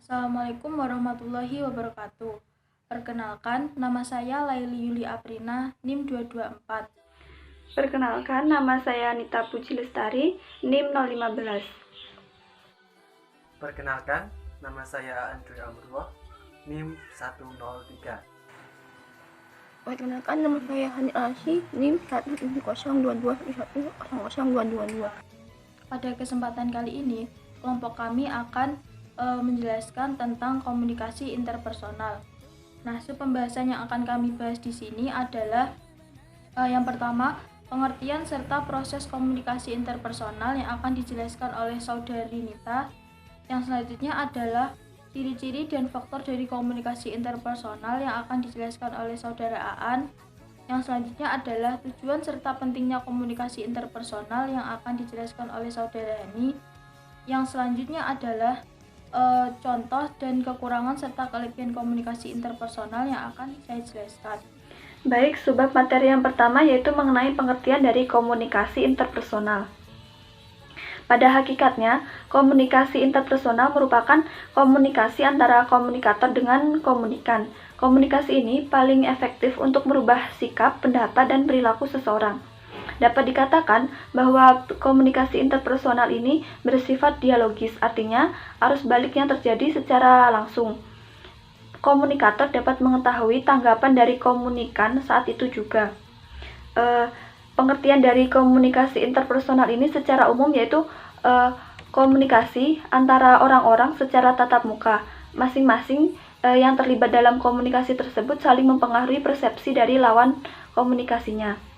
Assalamualaikum warahmatullahi wabarakatuh. Perkenalkan, nama saya Laili Yuli Aprina, NIM 224. Perkenalkan, nama saya Nita Puji Lestari, NIM 015. Perkenalkan, nama saya Andre Amrullah, NIM 103. Perkenalkan, nama saya Hani Asy, NIM 10221100222. Pada kesempatan kali ini, kelompok kami akan menjelaskan tentang komunikasi interpersonal. Nah, pembahasan yang akan kami bahas di sini adalah yang pertama, pengertian serta proses komunikasi interpersonal yang akan dijelaskan oleh Saudari Nita. Yang selanjutnya adalah ciri-ciri dan faktor dari komunikasi interpersonal yang akan dijelaskan oleh Saudara Aan. Yang selanjutnya adalah tujuan serta pentingnya komunikasi interpersonal yang akan dijelaskan oleh Saudara Hani. Yang selanjutnya adalah contoh dan kekurangan serta kelebihan komunikasi interpersonal yang akan saya jelaskan. Baik, subbab materi yang pertama yaitu mengenai pengertian dari komunikasi interpersonal. Pada hakikatnya, komunikasi interpersonal merupakan komunikasi antara komunikator dengan komunikan. Komunikasi ini paling efektif untuk merubah sikap, pendapat, dan perilaku seseorang. Dapat dikatakan bahwa komunikasi interpersonal ini bersifat dialogis, artinya arus balik yang terjadi secara langsung. Komunikator dapat mengetahui tanggapan dari komunikan saat itu juga. Pengertian dari komunikasi interpersonal ini secara umum yaitu komunikasi antara orang-orang secara tatap muka. Masing-masing yang terlibat dalam komunikasi tersebut saling mempengaruhi persepsi dari lawan komunikasinya.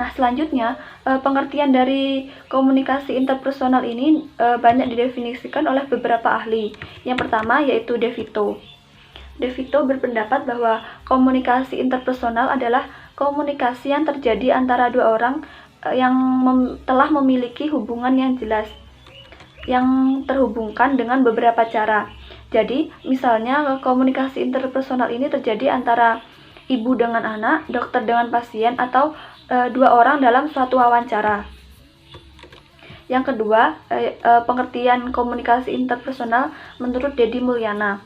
Nah, selanjutnya, pengertian dari komunikasi interpersonal ini banyak didefinisikan oleh beberapa ahli. Yang pertama yaitu De Vito. De Vito berpendapat bahwa komunikasi interpersonal adalah komunikasi yang terjadi antara dua orang yang telah memiliki hubungan yang jelas, yang terhubungkan dengan beberapa cara. Jadi, misalnya komunikasi interpersonal ini terjadi antara ibu dengan anak, dokter dengan pasien, atau dua orang dalam suatu wawancara. Yang kedua, pengertian komunikasi interpersonal menurut Deddy Mulyana.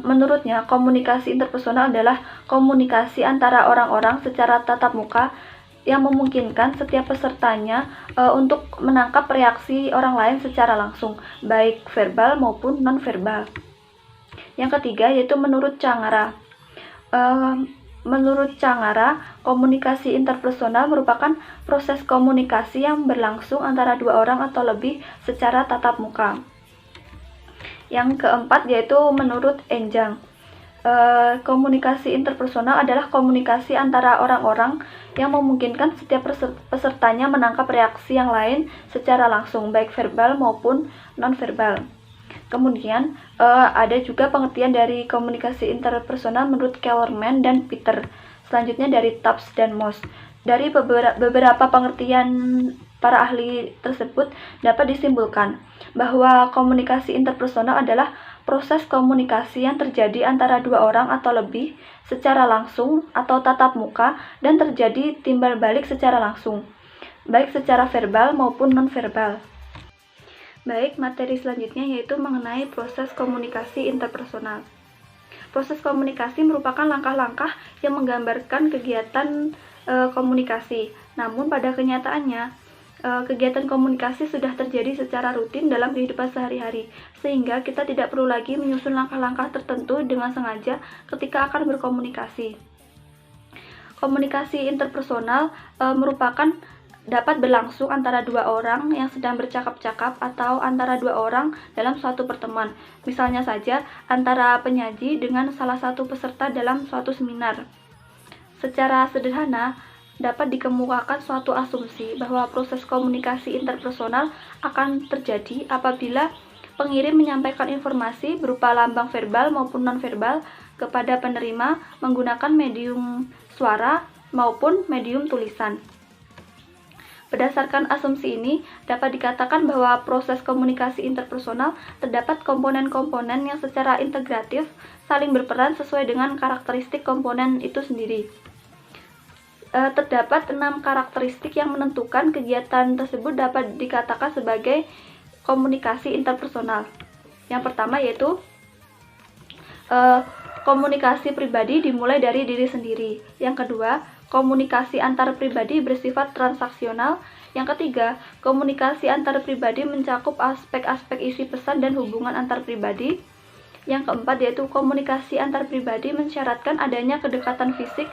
Menurutnya, komunikasi interpersonal adalah komunikasi antara orang-orang secara tatap muka yang memungkinkan setiap pesertanya untuk menangkap reaksi orang lain secara langsung, baik verbal maupun non-verbal. Yang ketiga yaitu menurut Cangara. Menurut Cangara, komunikasi interpersonal merupakan proses komunikasi yang berlangsung antara dua orang atau lebih secara tatap muka. Yang keempat yaitu menurut Enjang. Komunikasi interpersonal adalah komunikasi antara orang-orang yang memungkinkan setiap pesertanya menangkap reaksi yang lain secara langsung, baik verbal maupun non-verbal. Kemudian ada juga pengertian dari komunikasi interpersonal menurut Kellerman dan Peter. Selanjutnya dari Tubbs dan Moss. Dari beberapa pengertian para ahli tersebut dapat disimpulkan bahwa komunikasi interpersonal adalah proses komunikasi yang terjadi antara dua orang atau lebih secara langsung atau tatap muka dan terjadi timbal balik secara langsung, baik secara verbal maupun non-verbal. Baik, materi selanjutnya yaitu mengenai proses komunikasi interpersonal. Proses komunikasi merupakan langkah-langkah yang menggambarkan kegiatan komunikasi. Namun pada kenyataannya, kegiatan komunikasi sudah terjadi secara rutin dalam kehidupan sehari-hari, sehingga kita tidak perlu lagi menyusun langkah-langkah tertentu dengan sengaja ketika akan berkomunikasi. Komunikasi interpersonal merupakan dapat berlangsung antara dua orang yang sedang bercakap-cakap atau antara dua orang dalam suatu pertemuan. Misalnya saja antara penyaji dengan salah satu peserta dalam suatu seminar. Secara sederhana, dapat dikemukakan suatu asumsi bahwa proses komunikasi interpersonal akan terjadi apabila pengirim menyampaikan informasi berupa lambang verbal maupun non-verbal kepada penerima menggunakan medium suara maupun medium tulisan. Berdasarkan asumsi ini, dapat dikatakan bahwa proses komunikasi interpersonal terdapat komponen-komponen yang secara integratif saling berperan sesuai dengan karakteristik komponen itu sendiri. Terdapat 6 karakteristik yang menentukan kegiatan tersebut dapat dikatakan sebagai komunikasi interpersonal. Yang pertama yaitu komunikasi pribadi dimulai dari diri sendiri. Yang kedua, komunikasi antar pribadi bersifat transaksional. Yang ketiga, komunikasi antar pribadi mencakup aspek-aspek isi pesan dan hubungan antar pribadi. Yang keempat yaitu komunikasi antar pribadi mensyaratkan adanya kedekatan fisik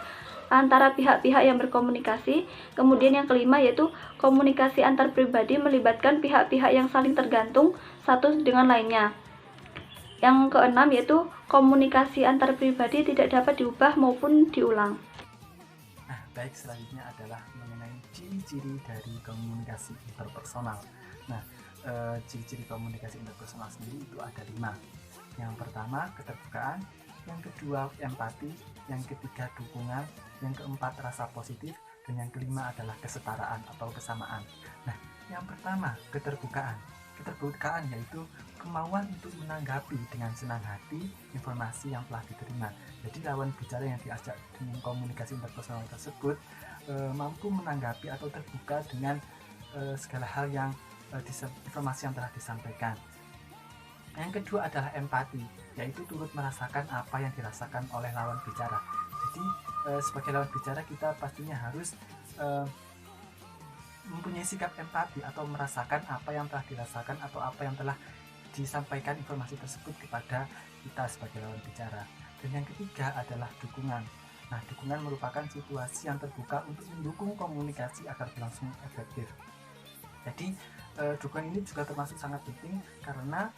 antara pihak-pihak yang berkomunikasi. Kemudian yang kelima yaitu komunikasi antar pribadi melibatkan pihak-pihak yang saling tergantung satu dengan lainnya. Yang keenam yaitu komunikasi antar pribadi tidak dapat diubah maupun diulang. Nah, baik, selanjutnya adalah mengenai ciri-ciri dari komunikasi interpersonal. Nah, ciri-ciri komunikasi interpersonal sendiri itu ada 5. Yang pertama, keterbukaan. Yang kedua, empati. Yang ketiga, dukungan. Yang keempat, rasa positif. Dan yang kelima adalah kesetaraan atau kesamaan. Nah, yang pertama, keterbukaan. Keterbukaan yaitu kemauan untuk menanggapi dengan senang hati informasi yang telah diterima. Jadi lawan bicara yang diajak dengan komunikasi interpersonal tersebut mampu menanggapi atau terbuka dengan segala hal yang informasi yang telah disampaikan. Yang kedua adalah empati, yaitu turut merasakan apa yang dirasakan oleh lawan bicara. Jadi sebagai lawan bicara kita pastinya harus mempunyai sikap empati atau merasakan apa yang telah dirasakan atau apa yang telah disampaikan informasi tersebut kepada kita sebagai lawan bicara. Dan yang ketiga adalah dukungan. Nah, dukungan merupakan situasi yang terbuka untuk mendukung komunikasi agar berlangsung efektif. Jadi dukungan ini juga termasuk sangat penting karena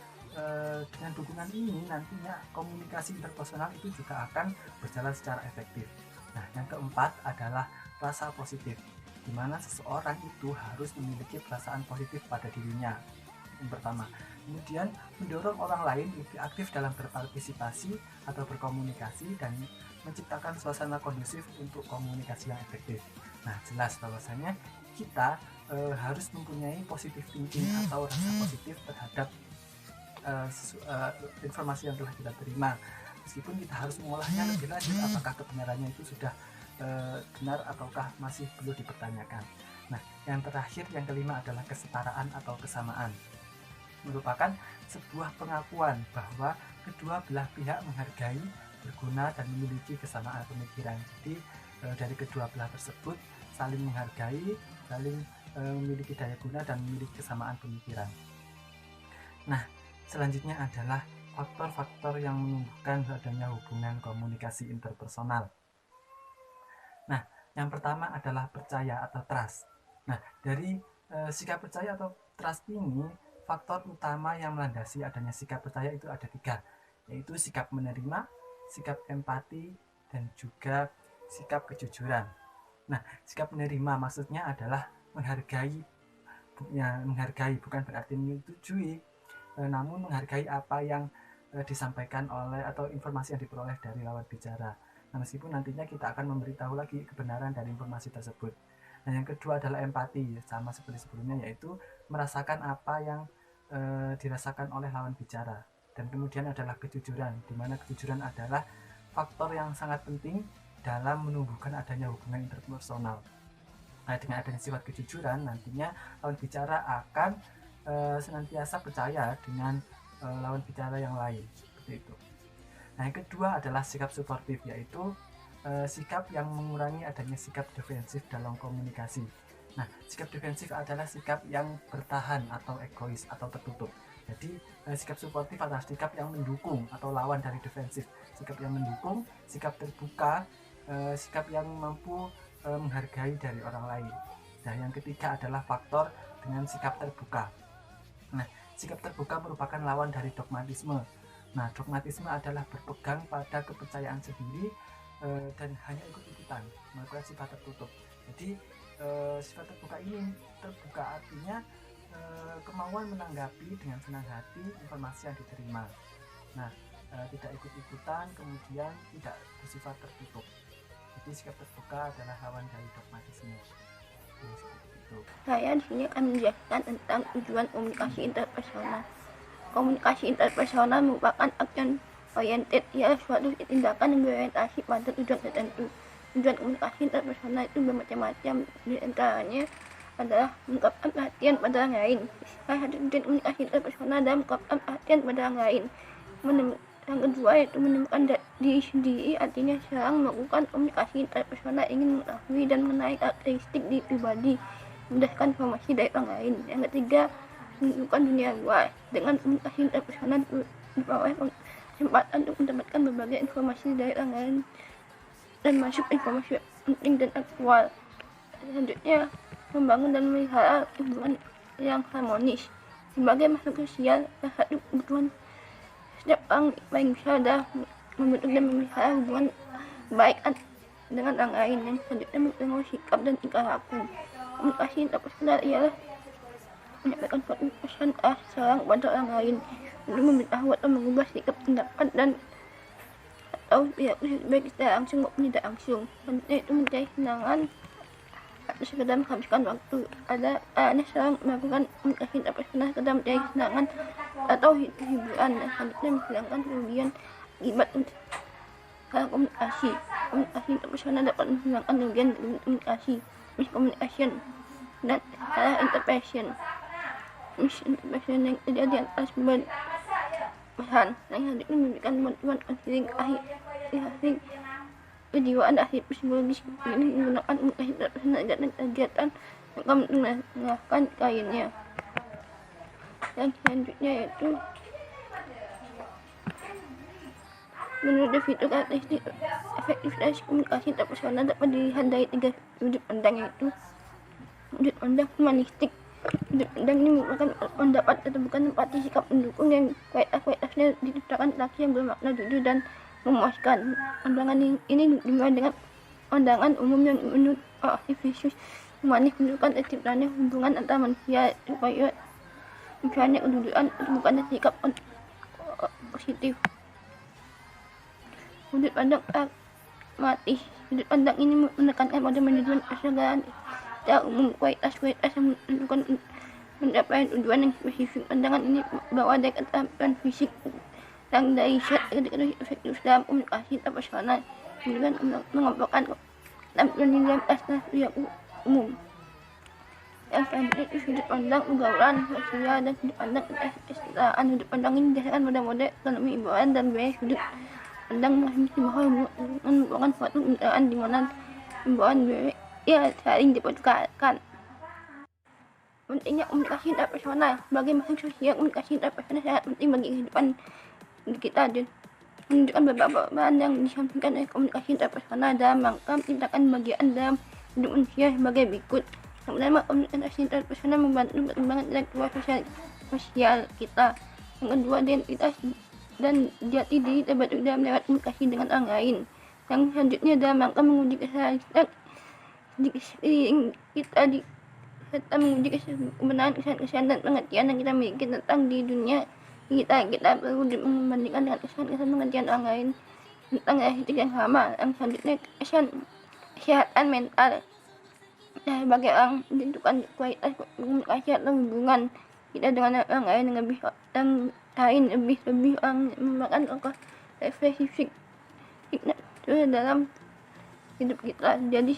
dengan dukungan ini nantinya komunikasi interpersonal itu juga akan berjalan secara efektif. Nah, yang keempat adalah rasa positif, di mana seseorang itu harus memiliki perasaan positif pada dirinya. Yang pertama, kemudian mendorong orang lain lebih aktif dalam berpartisipasi atau berkomunikasi dan menciptakan suasana kondusif untuk komunikasi yang efektif. Nah, jelas bahwasanya kita harus mempunyai positive thinking atau rasa positif terhadap informasi yang telah kita terima, meskipun kita harus mengolahnya lebih lanjut apakah kebenarannya itu sudah benar ataukah masih perlu dipertanyakan. Nah, yang terakhir, yang kelima adalah kesetaraan atau kesamaan, merupakan sebuah pengakuan bahwa kedua belah pihak menghargai, berguna, dan memiliki kesamaan pemikiran. Jadi dari kedua belah tersebut saling menghargai, saling memiliki daya guna, dan memiliki kesamaan pemikiran. Nah, selanjutnya adalah faktor-faktor yang menumbuhkan adanya hubungan komunikasi interpersonal. Nah, yang pertama adalah percaya atau trust. Nah, dari sikap percaya atau trust ini, faktor utama yang melandasi adanya sikap percaya itu ada 3, yaitu sikap menerima, sikap empati, dan juga sikap kejujuran. Nah, sikap menerima maksudnya adalah menghargai, bukan berarti menyetujui, namun menghargai apa yang disampaikan oleh atau informasi yang diperoleh dari lawan bicara. Nah, meskipun nantinya kita akan memberitahu lagi kebenaran dari informasi tersebut. Nah, yang kedua adalah empati, sama seperti sebelumnya, yaitu merasakan apa yang dirasakan oleh lawan bicara. Dan kemudian adalah kejujuran, di mana kejujuran adalah faktor yang sangat penting dalam menumbuhkan adanya hubungan interpersonal. Nah, dengan adanya sifat kejujuran, nantinya lawan bicara akan senantiasa percaya dengan lawan bicara yang lain, seperti itu. Nah, yang kedua adalah sikap suportif, yaitu sikap yang mengurangi adanya sikap defensif dalam komunikasi. Nah, sikap defensif adalah sikap yang bertahan atau egois atau tertutup. Jadi sikap suportif adalah sikap yang mendukung atau lawan dari defensif. Sikap yang mendukung, sikap terbuka, sikap yang mampu menghargai dari orang lain. Nah, yang ketiga adalah faktor dengan sikap terbuka. Nah, sikap terbuka merupakan lawan dari dogmatisme. Nah, dogmatisme adalah berpegang pada kepercayaan sendiri dan hanya ikut-ikutan, melakukan sifat tertutup. Jadi sifat terbuka ini, terbuka artinya kemauan menanggapi dengan senang hati informasi yang diterima. Nah, tidak ikut-ikutan, kemudian tidak bersifat tertutup. Jadi sikap terbuka adalah lawan dari dogmatisme. Saya di sini akan menjelaskan tentang tujuan komunikasi interpersonal. Komunikasi interpersonal merupakan action oriented, ialah suatu tindakan yang berorientasi pada tujuan tertentu. Tujuan komunikasi interpersonal itu bermacam-macam, di antaranya adalah mengungkapkan perhatian pada orang lain. Salah satu tujuan komunikasi interpersonal adalah mengungkapkan perhatian pada orang lain. Yang kedua yaitu menemukan diri sendiri, artinya seseorang melakukan komunikasi interpersonal ingin mengetahui dan mengenai karakteristik diri pribadi berdasarkan informasi dari orang lain. Yang ketiga, menunjukkan dunia luar. Dengan komunikasi interpersonal diperoleh kesempatan untuk mendapatkan berbagai informasi dari orang lain dan masuk informasi penting dan aktual. Selanjutnya, membangun dan memelihara hubungan yang harmonis. Sebagai makhluk sosial, salah satu kebutuhan setiap orang paling besar adalah membentuk dan memelihara hubungan baik dengan orang lain. Yang selanjutnya mempengaruhi sikap dan tingkah laku. Komunikasi interpersonal ialah menyampaikan suatu pesan seseorang kepada orang lain untuk memberitahu atau mengubah sikap, tindakan dan atau perilaku baik secara langsung maupun tidak langsung. Selanjutnya itu mencari kesenangan atau sekedar menghabiskan waktu. Ada seorang melakukan komunikasi interpersonal sekedar mencari kesenangan atau hiburan. Selanjutnya menghilangkan kerugian akibat kalau komunikasi interpersonal dapat menghilangkan kerugian komunikasi, miscommunication dan salah interpretation. Misinterpretation yang terjadi atas pesan yang selanjutnya memberikan bantuan konseling ahli kejiwaan ahli psikologis ini menggunakan komunikasi interpersonal dan kegiatan yang mengarahkan kainnya. Yang selanjutnya yaitu menurut fitur karakteristik efektivitas komunikasi interpersonal dapat dilihat dari 3 sudut pandang, yaitu sudut pandang humanistik. Sudut pandang ini merupakan pendapat atau bukan empati, sikap mendukung yang kualitasnya diciptakan laki yang bermakna jujur dan memuaskan. Pandangan ini dimulai dengan pandangan umum yang menurut aktivis humanis menunjukkan terciptanya hubungan antar manusia supaya misalnya kedudukan bukannya sikap positif. Sudut pandang pragmatis. Sudut pandang ini menekankan pada manajemen kesegaran secara umum, kualitas yang menentukan pencapaian tujuan yang spesifik. Pandangan ini bahwa ada keterampilan fisik yang dari ketika efektif dalam komunikasi interpersonal dengan mengelompokkan keterampilan di dalam perilaku umum. Yang selanjutnya itu sudut pandang pergaulan sosial dan sudut pandang kesetaraan. Sudut pandang ini didasarkan pada model ekonomi hiburan dan biaya. Sudut pandang mengasumsi bahwa merupakan suatu kendaraan di mana hiburan biaya saling dipertukarkan. Pentingnya komunikasi interpersonal. Bagi makhluk sosial, komunikasi interpersonal sangat penting bagi kehidupan kita dan menunjukkan beberapa bahan yang disampaikan oleh komunikasi interpersonal dalam rangka menciptakan bagian dalam hidup manusia sebagai berikut. Yang pertama, komunikasi interpersonal membantu perkembangan intelektual sosial kita. Yang kedua, identitas dan jati diri terbentuk dalam lewat komunikasi dengan orang lain. Yang selanjutnya dalam rangka menguji kesalahan kita serta menguji kebenaran kesan dan pengertian yang kita miliki tentang di dunia kita perlu membandingkan dengan kesan pengertian orang lain tentang karakteristik yang sama. Yang selanjutnya kesehatan mental. Nah, bagi orang menentukan kualitas komunikasi atau hubungan kita dengan orang lain lebih orang merupakan tokoh spesifik dalam hidup kita. Jadi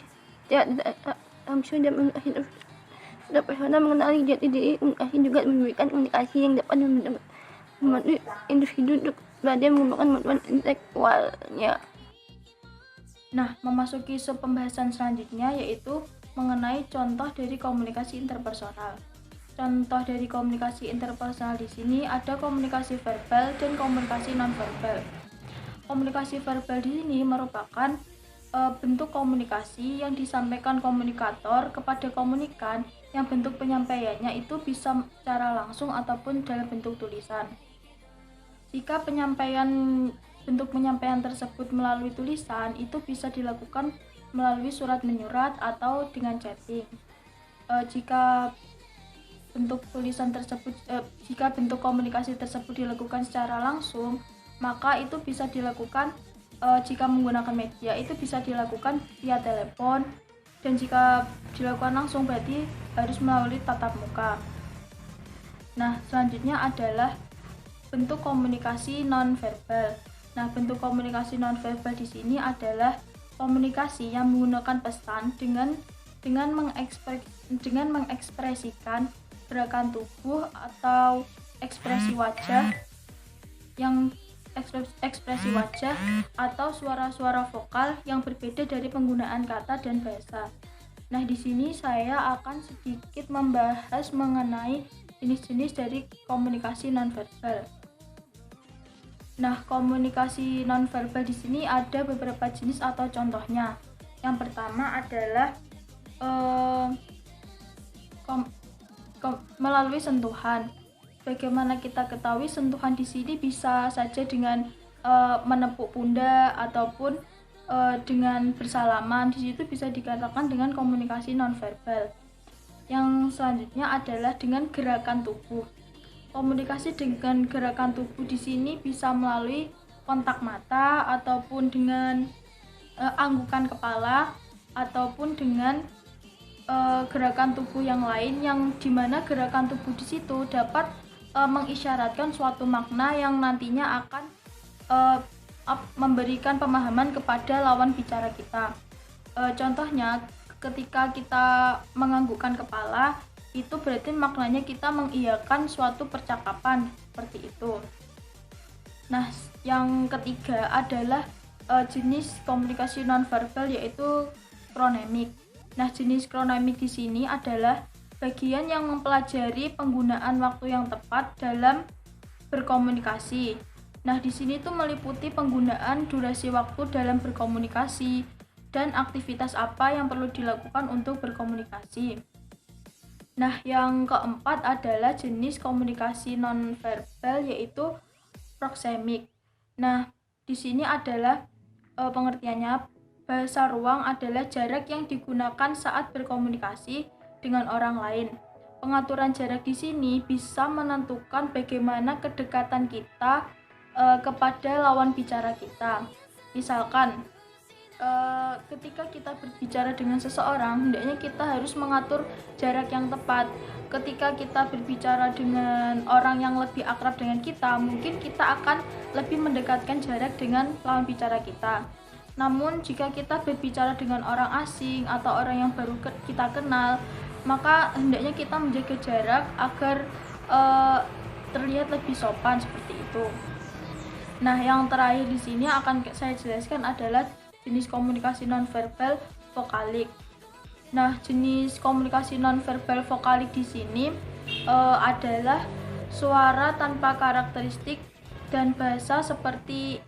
langsung dan komunikasi interpersonal mengenali jati diri. Komunikasi juga memberikan komunikasi yang dapat membantu individu untuk belajar mengembangkan kemampuan intelektualnya. Nah, memasuki pembahasan selanjutnya yaitu mengenai contoh dari komunikasi interpersonal. Contoh dari komunikasi interpersonal di sini ada komunikasi verbal dan komunikasi nonverbal. Komunikasi verbal di sini merupakan bentuk komunikasi yang disampaikan komunikator kepada komunikan yang bentuk penyampaiannya itu bisa secara langsung ataupun dalam bentuk tulisan. Jika bentuk penyampaian tersebut melalui tulisan, itu bisa dilakukan melalui surat menyurat atau dengan chatting. Jika bentuk komunikasi tersebut dilakukan secara langsung, maka itu bisa dilakukan jika menggunakan media itu bisa dilakukan via telepon, dan jika dilakukan langsung berarti harus melalui tatap muka. Nah, selanjutnya adalah bentuk komunikasi nonverbal. Nah, bentuk komunikasi nonverbal di sini adalah komunikasi yang menggunakan pesan dengan dengan mengekspresikan gerakan tubuh atau ekspresi wajah atau suara-suara vokal yang berbeda dari penggunaan kata dan bahasa. Nah, di sini saya akan sedikit membahas mengenai jenis-jenis dari komunikasi nonverbal. Nah, komunikasi nonverbal di sini ada beberapa jenis atau contohnya. Yang pertama adalah melalui sentuhan. Bagaimana kita ketahui sentuhan di sini bisa saja dengan menepuk pundak ataupun dengan bersalaman. Di situ bisa dikatakan dengan komunikasi nonverbal. Yang selanjutnya adalah dengan gerakan tubuh. Komunikasi dengan gerakan tubuh di sini bisa melalui kontak mata ataupun dengan anggukan kepala ataupun dengan gerakan tubuh yang lain, yang dimana gerakan tubuh di situ dapat mengisyaratkan suatu makna yang nantinya akan memberikan pemahaman kepada lawan bicara kita. Contohnya ketika kita menganggukkan kepala, itu berarti maknanya kita mengiyakan suatu percakapan seperti itu. Nah, yang ketiga adalah jenis komunikasi nonverbal, yaitu kronemik. Nah, jenis kronemik di sini adalah bagian yang mempelajari penggunaan waktu yang tepat dalam berkomunikasi. Nah, di sini tuh meliputi penggunaan durasi waktu dalam berkomunikasi dan aktivitas apa yang perlu dilakukan untuk berkomunikasi. Nah, yang keempat adalah jenis komunikasi nonverbal, yaitu proksemik. Nah, di sini adalah pengertiannya, bahasa ruang adalah jarak yang digunakan saat berkomunikasi dengan orang lain. Pengaturan jarak di sini bisa menentukan bagaimana kedekatan kita kepada lawan bicara kita. Misalkan, ketika kita berbicara dengan seseorang, hendaknya kita harus mengatur jarak yang tepat. Ketika kita berbicara dengan orang yang lebih akrab dengan kita, mungkin kita akan lebih mendekatkan jarak dengan lawan bicara kita. Namun jika kita berbicara dengan orang asing atau orang yang baru kita kenal, maka hendaknya kita menjaga jarak agar terlihat lebih sopan seperti itu. Nah, yang terakhir di sini akan saya jelaskan adalah jenis komunikasi nonverbal vokalik. Nah, jenis komunikasi nonverbal vokalik di sini adalah suara tanpa karakteristik dan bahasa seperti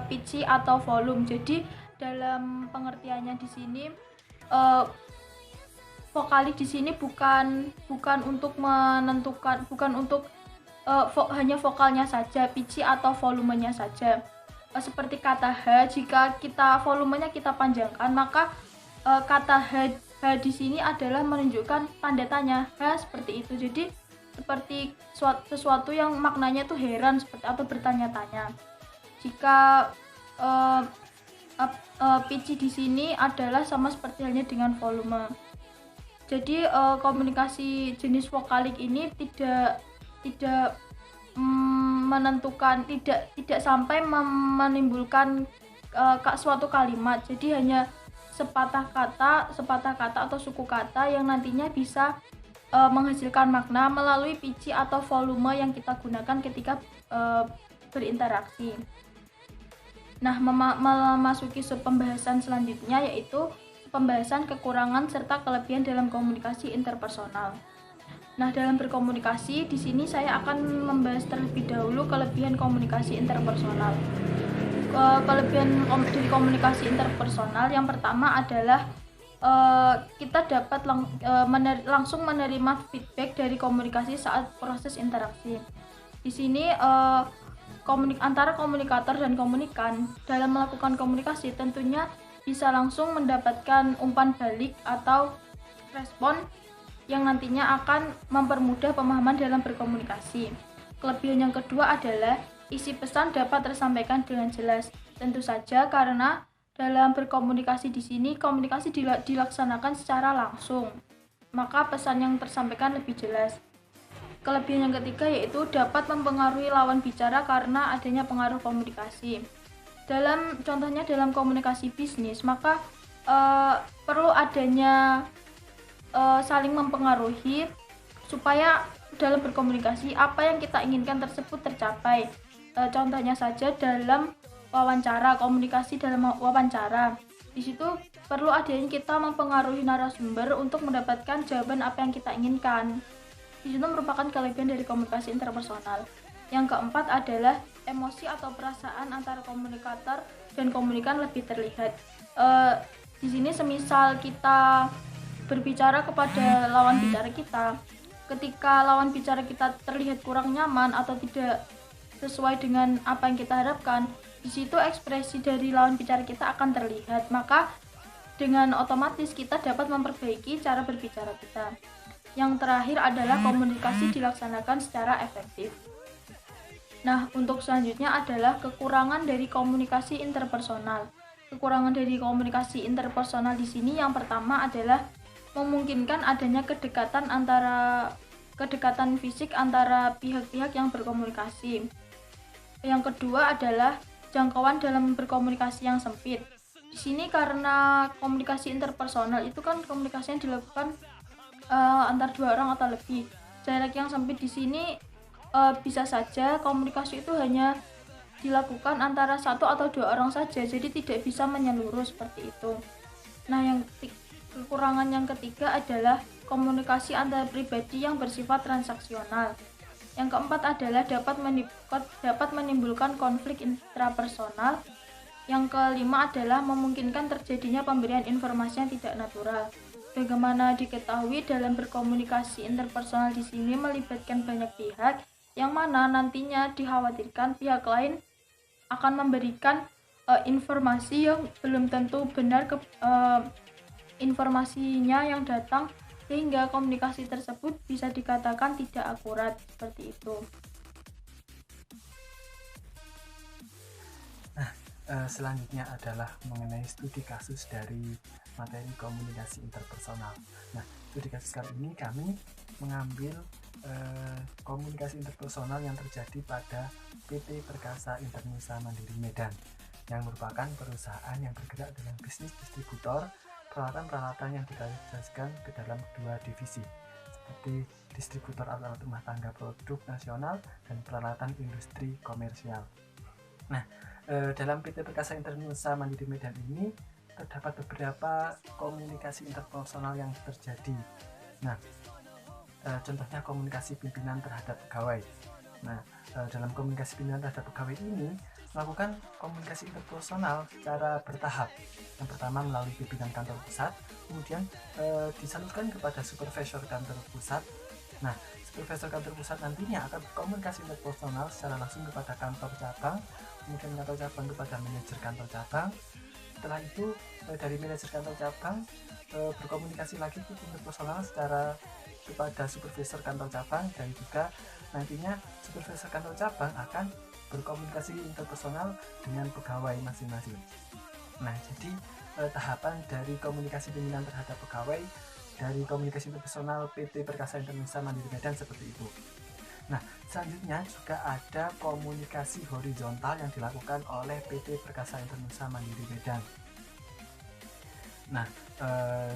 pitch atau volume. Jadi dalam pengertiannya di sini vokalik di sini bukan untuk menentukan, bukan untuk hanya vokalnya saja, pitch atau volumenya saja. Seperti kata H, jika kita volumenya kita panjangkan, maka kata H di sini adalah menunjukkan tanda tanya H seperti itu. Jadi seperti sesuatu yang maknanya itu heran seperti atau bertanya-tanya. Jika pitch di sini adalah sama seperti halnya dengan volume. Jadi komunikasi jenis vokalik ini tidak menentukan, tidak sampai menimbulkan suatu kalimat. Jadi hanya sepatah kata atau suku kata yang nantinya bisa menghasilkan makna melalui pitch atau volume yang kita gunakan ketika berinteraksi. Nah, memasuki pembahasan selanjutnya, yaitu pembahasan kekurangan serta kelebihan dalam komunikasi interpersonal. Nah, dalam berkomunikasi di sini saya akan membahas terlebih dahulu kelebihan komunikasi interpersonal. Kelebihan dari komunikasi interpersonal yang pertama adalah kita dapat langsung menerima feedback dari komunikasi saat proses interaksi. Di sini antara komunikator dan komunikan dalam melakukan komunikasi tentunya bisa langsung mendapatkan umpan balik atau respon yang nantinya akan mempermudah pemahaman dalam berkomunikasi. Kelebihan yang kedua adalah isi pesan dapat tersampaikan dengan jelas. Tentu saja karena dalam berkomunikasi di sini komunikasi dilaksanakan secara langsung, maka pesan yang tersampaikan lebih jelas. Kelebihan yang ketiga yaitu dapat mempengaruhi lawan bicara karena adanya pengaruh komunikasi. Contohnya dalam komunikasi bisnis, maka perlu adanya saling mempengaruhi supaya dalam berkomunikasi apa yang kita inginkan tersebut tercapai. Contohnya saja dalam wawancara, komunikasi dalam wawancara. Di situ perlu adanya kita mempengaruhi narasumber untuk mendapatkan jawaban apa yang kita inginkan. Di situ merupakan kelebihan dari komunikasi interpersonal. Yang keempat adalah emosi atau perasaan antara komunikator dan komunikan lebih terlihat. Di sini semisal kita berbicara kepada lawan bicara kita, ketika lawan bicara kita terlihat kurang nyaman atau tidak sesuai dengan apa yang kita harapkan, di situ ekspresi dari lawan bicara kita akan terlihat. Maka dengan otomatis kita dapat memperbaiki cara berbicara kita. Yang terakhir adalah komunikasi dilaksanakan secara efektif. Nah, untuk selanjutnya adalah kekurangan dari komunikasi interpersonal. Kekurangan dari komunikasi interpersonal di sini yang pertama adalah memungkinkan adanya kedekatan fisik antara pihak-pihak yang berkomunikasi. Yang kedua adalah jangkauan dalam berkomunikasi yang sempit. Di sini karena komunikasi interpersonal itu kan komunikasi yang dilakukan antar dua orang atau lebih. Jarak yang sempit di sini bisa saja komunikasi itu hanya dilakukan antara satu atau dua orang saja, jadi tidak bisa menyeluruh seperti itu. Nah, kekurangan yang ketiga adalah komunikasi antar pribadi yang bersifat transaksional. Yang keempat adalah dapat menimbulkan konflik intrapersonal. Yang kelima adalah memungkinkan terjadinya pemberian informasi yang tidak natural. Bagaimana diketahui, dalam berkomunikasi interpersonal di sini melibatkan banyak pihak, yang mana nantinya dikhawatirkan pihak lain akan memberikan informasi yang belum tentu benar informasinya yang datang, sehingga komunikasi tersebut bisa dikatakan tidak akurat seperti itu. Nah, selanjutnya adalah mengenai studi kasus dari materi komunikasi interpersonal. Nah, studi kasus kali ini kami mengambil komunikasi interpersonal yang terjadi pada PT Perkasa Internusa Mandiri Medan, yang merupakan perusahaan yang bergerak dalam bisnis distributor peralatan-peralatan yang digariskan ke dalam dua divisi, seperti distributor alat rumah tangga produk nasional dan peralatan industri komersial. Nah, dalam PT Perkasa Internusa Mandiri Medan ini terdapat beberapa komunikasi interpersonal yang terjadi. Nah, contohnya komunikasi pimpinan terhadap pegawai. Nah, dalam komunikasi pimpinan terhadap pegawai ini melakukan komunikasi interpersonal secara bertahap. Yang pertama melalui pimpinan kantor pusat, kemudian disalurkan kepada supervisor kantor pusat. Nah, supervisor kantor pusat nantinya akan berkomunikasi interpersonal secara langsung kepada kantor cabang, kemudian kantor cabang kepada manajer kantor cabang. Setelah itu dari manajer kantor cabang berkomunikasi lagi interpersonal secara kepada supervisor kantor cabang, dan juga nantinya supervisor kantor cabang akan berkomunikasi interpersonal dengan pegawai masing-masing. Nah, jadi tahapan dari komunikasi pimpinan terhadap pegawai dari komunikasi interpersonal PT Perkasa Internusa Mandiri Medan seperti itu. Nah, selanjutnya juga ada komunikasi horizontal yang dilakukan oleh PT Perkasa Internusa Mandiri Medan. Nah,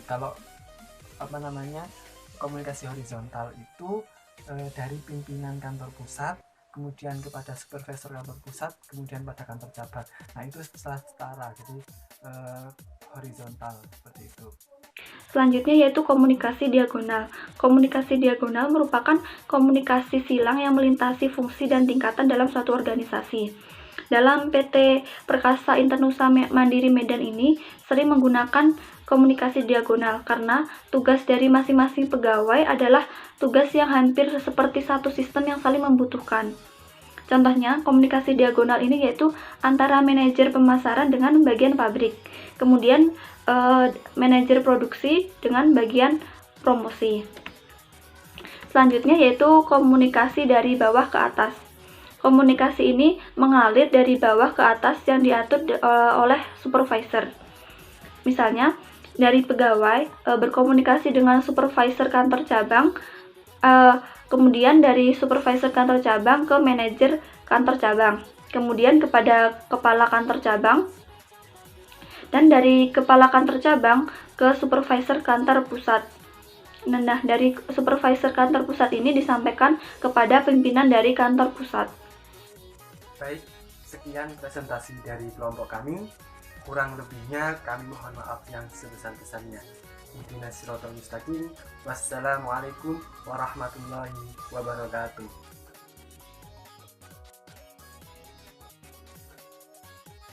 kalau komunikasi horizontal itu dari pimpinan kantor pusat, kemudian kepada supervisor kantor pusat, kemudian pada kantor cabang. Nah, itu setelah setara, jadi horizontal seperti itu. Selanjutnya yaitu komunikasi diagonal. Komunikasi diagonal merupakan komunikasi silang yang melintasi fungsi dan tingkatan dalam suatu organisasi. Dalam PT Perkasa Internusa Mandiri Medan ini sering menggunakan komunikasi diagonal karena tugas dari masing-masing pegawai adalah tugas yang hampir seperti satu sistem yang saling membutuhkan. Contohnya, komunikasi diagonal ini yaitu antara manajer pemasaran dengan bagian pabrik, kemudian manajer produksi dengan bagian promosi. Selanjutnya yaitu komunikasi dari bawah ke atas. Komunikasi ini mengalir dari bawah ke atas yang diatur oleh supervisor. Misalnya, dari pegawai berkomunikasi dengan supervisor kantor cabang, kemudian dari supervisor kantor cabang ke manajer kantor cabang, kemudian kepada kepala kantor cabang, dan dari kepala kantor cabang ke supervisor kantor pusat. Nah, dari supervisor kantor pusat ini disampaikan kepada pimpinan dari kantor pusat. Baik, sekian presentasi dari kelompok kami. Kurang lebihnya kami mohon maaf yang sebesar-besarnya. Ihdinas siratal mustaqim. Wassalamualaikum warahmatullahi wabarakatuh.